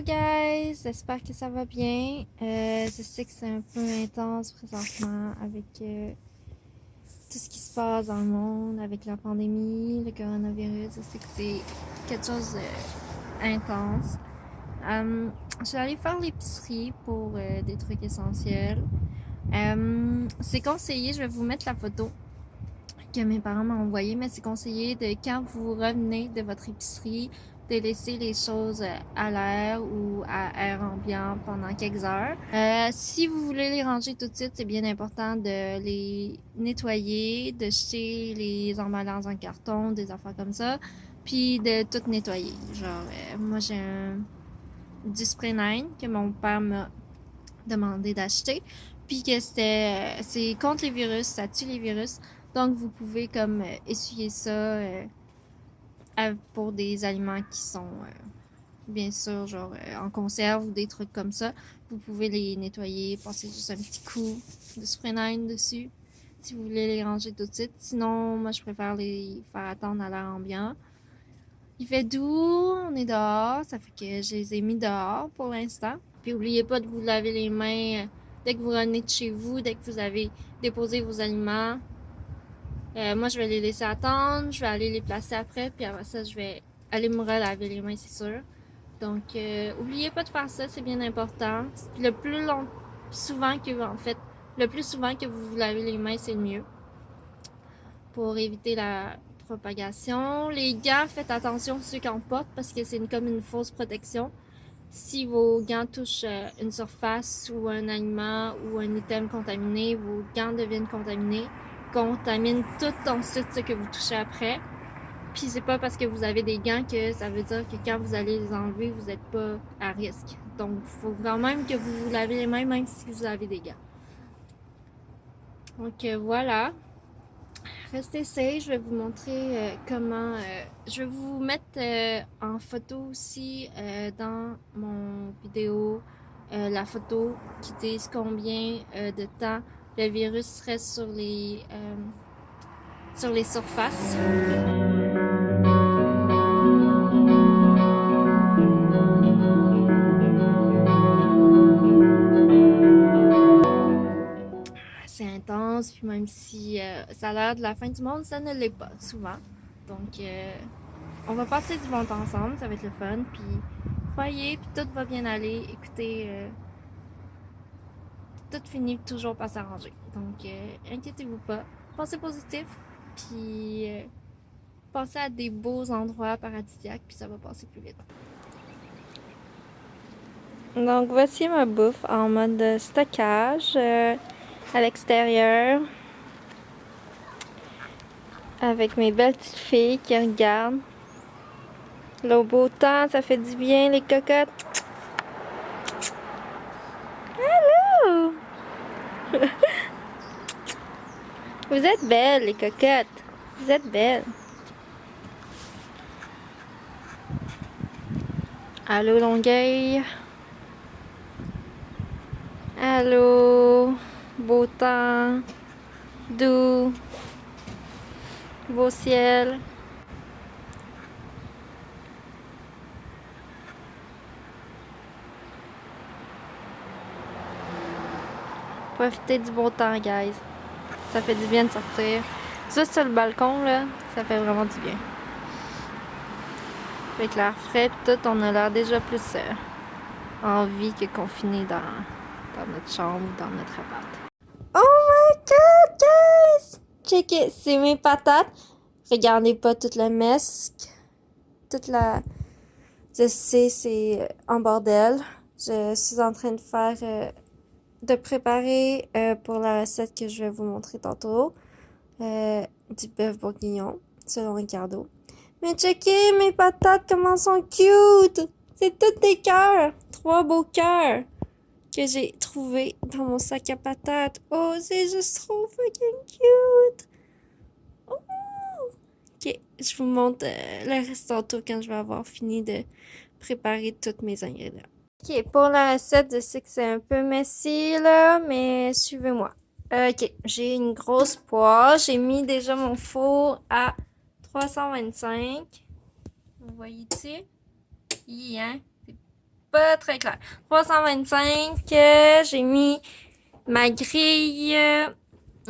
guys, j'espère que ça va bien. Je sais que c'est un peu intense présentement avec tout ce qui se passe dans le monde, avec la pandémie, le coronavirus. Je sais que c'est quelque chose d'intense. Je suis allée faire l'épicerie pour des trucs essentiels. C'est conseillé, je vais vous mettre la photo que mes parents m'ont envoyée, mais c'est conseillé de quand vous revenez de votre épicerie, de laisser les choses à l'air ou à air ambiant pendant quelques heures. Si vous voulez les ranger tout de suite, c'est bien important de les nettoyer, de jeter les emballages en carton, des affaires comme ça, puis de tout nettoyer. Genre, moi j'ai du Spray 9 que mon père m'a demandé d'acheter, puis que c'est contre les virus, ça tue les virus. Donc vous pouvez comme essuyer ça pour des aliments qui sont bien sûr genre en conserve ou des trucs comme ça. Vous pouvez les nettoyer, passer juste un petit coup de spray 9 dessus si vous voulez les ranger tout de suite. Sinon, moi je préfère les faire attendre à l'air ambiant. Il fait doux, on est dehors, ça fait que je les ai mis dehors pour l'instant. Puis n'oubliez pas de vous laver les mains dès que vous revenez de chez vous, dès que vous avez déposé vos aliments. Moi, je vais les laisser attendre, je vais aller les placer après, puis après ça, je vais aller me relaver les mains, c'est sûr. Donc, oubliez pas de faire ça, c'est bien important. Le plus souvent que vous vous lavez les mains, c'est le mieux. Pour éviter la propagation. Les gants, faites attention ceux qui en portent parce que c'est comme une fausse protection. Si vos gants touchent une surface ou un aliment ou un item contaminé, vos gants deviennent contaminés, contaminent tout ensuite ce que vous touchez après. Puis c'est pas parce que vous avez des gants que ça veut dire que quand vous allez les enlever, vous n'êtes pas à risque. Donc, il faut quand même que vous vous lavez les mains, même si vous avez des gants. Donc voilà. Restez safe, je vais vous montrer comment... je vais vous mettre en photo aussi dans mon vidéo la photo qui dit combien de temps le virus reste sur les surfaces. C'est intense, puis même si ça a l'air de la fin du monde, ça ne l'est pas souvent. Donc, on va passer du bon temps ensemble, ça va être le fun, puis croyez, puis tout va bien aller. Écoutez, tout finit toujours par s'arranger. Donc, inquiétez-vous pas, pensez positif, puis pensez à des beaux endroits paradisiaques, puis ça va passer plus vite. Donc, voici ma bouffe en mode stockage à l'extérieur. Avec mes belles petites filles qui regardent. Le beau temps, ça fait du bien, les cocottes. Allô! Vous êtes belles, les cocottes. Vous êtes belles. Allô, Longueuil. Allô. Beau temps. Doux. Beau ciel. Profitez du beau temps, guys. Ça fait du bien de sortir. Juste sur le balcon, là, ça fait vraiment du bien. Avec l'air frais et tout, on a l'air déjà plus en vie que confiné dans notre chambre ou dans notre appart. Oh my god, guys! Checkez, c'est mes patates. Regardez pas toute la messe. Toute la... Je sais, c'est en bordel. Je suis en train de faire... de préparer pour la recette que je vais vous montrer tantôt. Du bœuf bourguignon, selon Ricardo. Mais checkez mes patates, comment elles sont cute! C'est toutes des cœurs! 3 beaux cœurs que j'ai trouvés dans mon sac à patates. Oh, c'est juste trop fucking cute! Oh! Ok, je vous montre le reste tantôt quand je vais avoir fini de préparer tous mes ingrédients. Ok, pour la recette, je sais que c'est un peu messy là, mais suivez-moi. Ok, j'ai une grosse poêle. J'ai mis déjà mon four à 325. Vous voyez ici? Hein? pas très clair. 325, j'ai mis ma grille.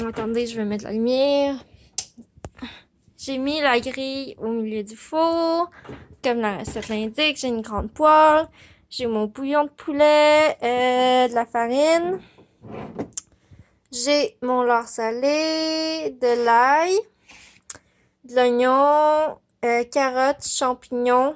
Attendez, je vais mettre la lumière. J'ai mis la grille au milieu du four. Comme la recette l'indique, j'ai une grande poêle. J'ai mon bouillon de poulet, de la farine. J'ai mon lard salé, de l'ail, de l'oignon, carottes, champignons,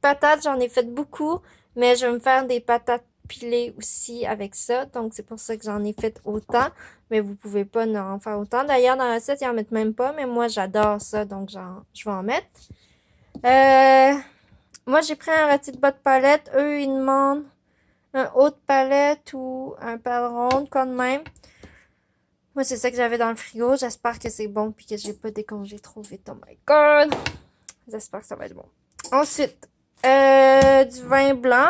patates. J'en ai fait beaucoup, mais je vais me faire des patates pilées aussi avec ça. Donc, c'est pour ça que j'en ai fait autant. Mais vous pouvez pas en faire autant. D'ailleurs, dans la recette, ils en mettent même pas. Mais moi, j'adore ça. Donc, je vais en mettre. Moi, j'ai pris un rôti de bas de palette. Eux, ils demandent un haut de palette ou un paleron, comme même. Moi, c'est ça que j'avais dans le frigo. J'espère que c'est bon puis que j'ai pas décongelé trop vite. Oh my god! J'espère que ça va être bon. Ensuite, du vin blanc.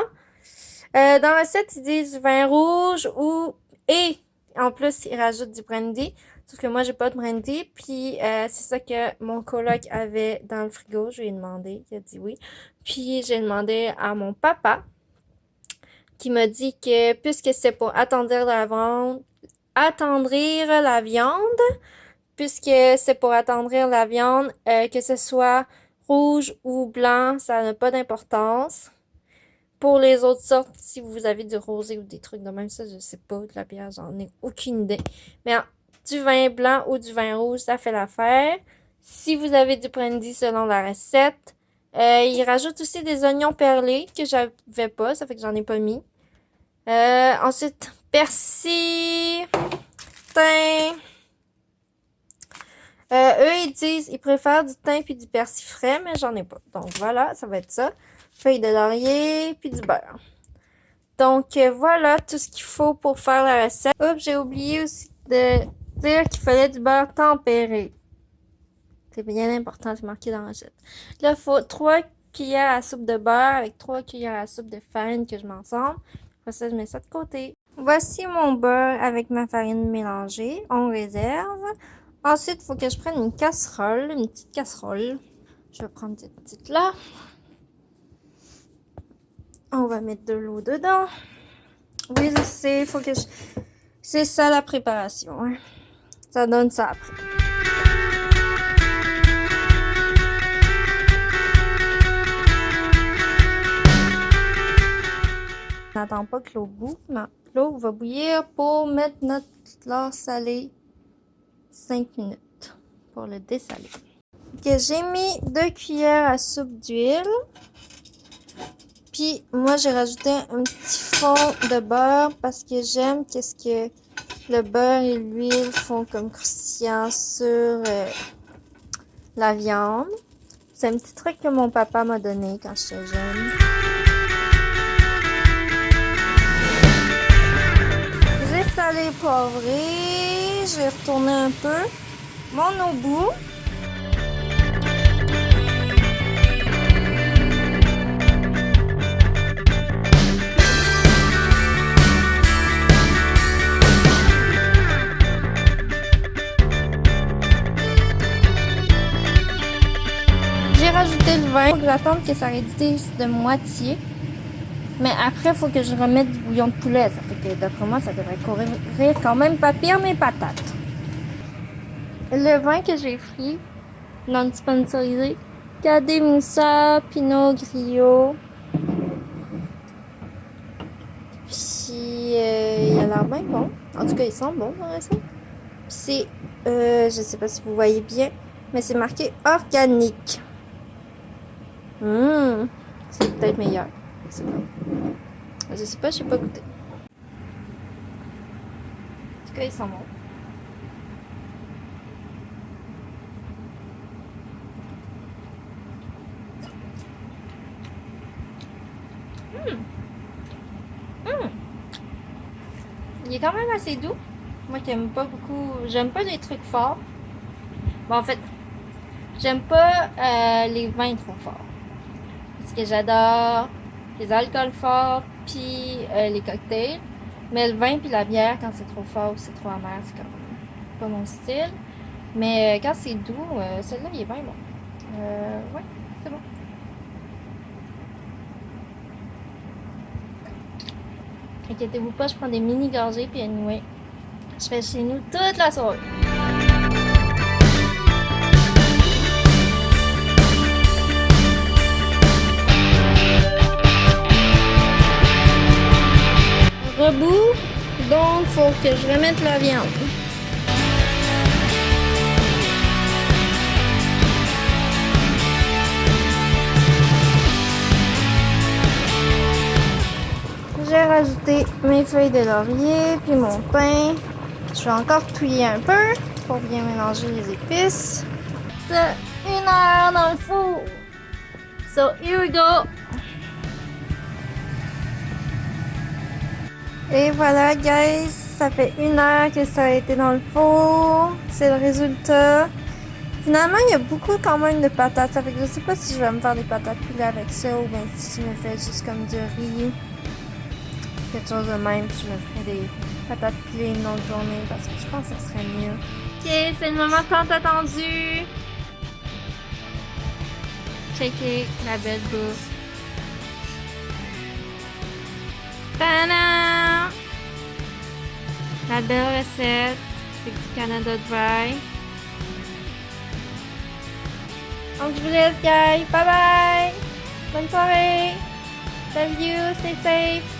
Dans la recette, ils disent du vin rouge et en plus, ils rajoutent du brandy. Sauf que moi, j'ai pas de brandy. Puis, c'est ça que mon coloc avait dans le frigo. Je lui ai demandé. Il a dit oui. Puis, j'ai demandé à mon papa qui m'a dit que puisque c'est pour attendrir la viande, puisque c'est pour attendrir la viande, que ce soit rouge ou blanc, ça n'a pas d'importance. Pour les autres sortes, si vous avez du rosé ou des trucs de même, ça, je sais pas, de la bière, j'en ai aucune idée. Mais du vin blanc ou du vin rouge, ça fait l'affaire. Si vous avez du brandy selon la recette, ils rajoutent aussi des oignons perlés que j'avais pas, ça fait que j'en ai pas mis. Ensuite, persil, thym. Eux, ils disent, ils préfèrent du thym puis du persil frais, mais j'en ai pas. Donc voilà, ça va être ça. Feuilles de laurier puis du beurre. Donc voilà tout ce qu'il faut pour faire la recette. Oups, j'ai oublié aussi de dire qu'il fallait du beurre tempéré. C'est bien important, c'est marqué dans la recette. Là, il faut 3 cuillères à soupe de beurre avec 3 cuillères à soupe de farine que je m'ensemble. Après ça, je mets ça de côté. Voici mon beurre avec ma farine mélangée. On réserve. Ensuite, il faut que je prenne une casserole, une petite casserole. Je vais prendre cette petite là. On va mettre de l'eau dedans. Oui, je sais, faut que je... C'est ça la préparation. Hein. Ça donne ça après. On n'attend pas que l'eau boue. Non, l'eau va bouillir pour mettre notre lard salé 5 minutes pour le dessaler. Okay, j'ai mis 2 cuillères à soupe d'huile. Puis moi j'ai rajouté un petit fond de beurre parce que j'aime qu'est-ce que le beurre et l'huile font comme croustillant sur la viande. C'est un petit truc que mon papa m'a donné quand j'étais jeune. J'ai salé, poivré, j'ai retourné un peu mon eau bout. J'ai rajouté le vin. Il faut que j'attende que ça réduise de moitié. Mais après, il faut que je remette du bouillon de poulet. Ça fait que d'après moi, ça devrait courir quand même pas pire mes patates. Le vin que j'ai pris, non sponsorisé, Cadet Moussa, Pinot Grillo. Puis, il a l'air bien bon. En tout cas, il sent bon, dans la recette. Puis c'est, je sais pas si vous voyez bien, mais c'est marqué organique. C'est peut-être meilleur. Je sais pas, j'ai pas goûté. En tout cas, il sent bon. Il est quand même assez doux. Moi qui aime pas beaucoup, j'aime pas les trucs forts. Bon, en fait, j'aime pas les vins trop forts. Parce que j'adore les alcools forts puis les cocktails. Mais le vin puis la bière, quand c'est trop fort ou c'est trop amer, c'est comme pas mon style. Mais quand c'est doux, celui-là, il est bien bon. Ouais, c'est bon. Inquiétez-vous pas, je prends des mini gorgées, puis anyway, je fais chez nous toute la soirée. Rebout, donc faut que je remette la viande. J'ai rajouté mes feuilles de laurier puis mon pain. Je vais encore touiller un peu pour bien mélanger les épices. C'est 1 heure dans le four. So here we go. Et voilà guys, ça fait 1 heure que ça a été dans le four. C'est le résultat. Finalement, il y a beaucoup quand même de patates. Ça fait que je sais pas si je vais me faire des patates pilées avec ça ou bien si je me fais juste comme du riz. Quelque chose de même, puis je me ferais des patates pilées une autre journée parce que je pense que ça serait mieux. Ok, c'est le moment tant attendu. Checker la belle bouffe. Tadam! La belle recette avec du Canada Dry. Donc je vous laisse guys, bye bye! Bonne soirée! Love you, stay safe!